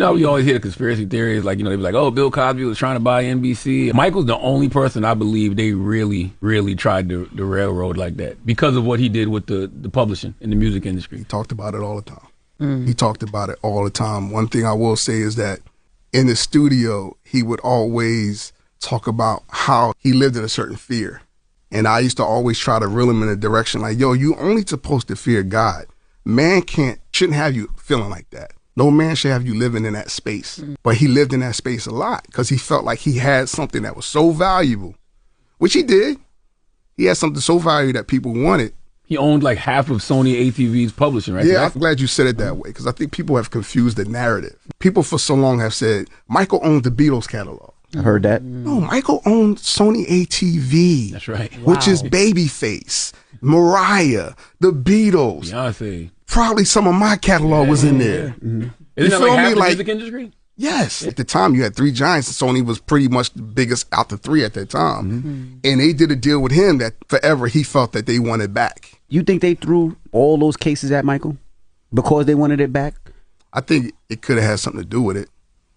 No, we always hear the conspiracy theories, like, you know, they be like, oh, Bill Cosby was trying to buy NBC. Michael's the only person I believe they really, really tried to railroad like that because of what he did with the publishing in the music industry. He talked about it all the time. He talked about it all the time. One thing I will say is that in the studio, he would always talk about how he lived in a certain fear. And I used to always try to reel him in a direction like, yo, you only supposed to fear God. Man shouldn't have you feeling like that. No man should have you living in that space. But he lived in that space a lot because he felt like he had something that was so valuable, which he did. He had something so valuable that people wanted. He owned like half of Sony ATV's publishing, right? Yeah, I'm glad you said it that way because I think people have confused the narrative. People for so long have said, Michael owned the Beatles catalog. I've heard that. No, Michael owned Sony ATV. That's right. Which is Babyface, Mariah, the Beatles. Beyonce. Probably some of my catalog was in there. Isn't that like half the music industry? Yes. At the time, you had three giants. And Sony was pretty much the biggest out the three at that time. And they did a deal with him that forever he felt that they wanted back. You think they threw all those cases at Michael because they wanted it back? I think it could have had something to do with it.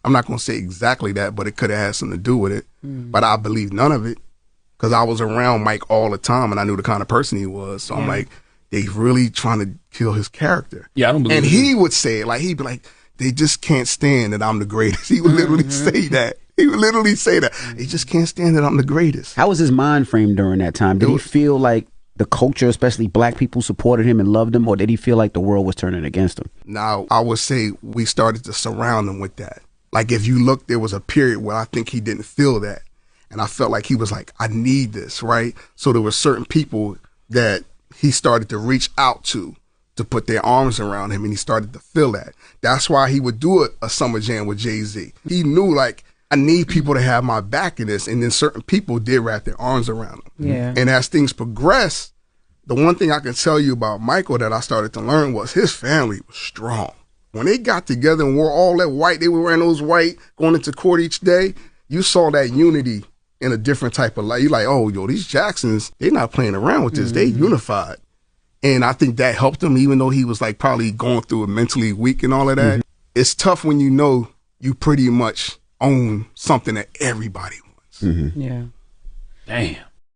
I'm not going to say exactly that, but it could have had something to do with it. But I believe none of it because I was around Mike all the time and I knew the kind of person he was. So I'm like, they really trying to kill his character. Yeah, I don't believe And it. he would say it, like, he'd be like, they just can't stand that I'm the greatest. He would literally say that. He would literally say that. They just can't stand that I'm the greatest. How was his mind frame during that time? Did he feel like the culture, especially black people, supported him and loved him, or did he feel like the world was turning against him? Now, I would say we started to surround him with that. Like, if you look, there was a period where I think he didn't feel that. And I felt like he was like, I need this, right? So there were certain people that he started to reach out to put their arms around him, and he started to feel that. That's why he would do a summer jam with Jay-Z. He knew, like, I need people to have my back in this, and then certain people did wrap their arms around him. Yeah. And as things progressed, the one thing I can tell you about Michael that I started to learn was his family was strong. When they got together and wore all that white, they were wearing those white, going into court each day, you saw that unity in a different type of light. You're like, oh, yo, these Jacksons, they're not playing around with this. They unified. And I think that helped him, even though he was like probably going through it mentally weak and all of that. It's tough when you know you pretty much own something that everybody wants. Yeah. Damn.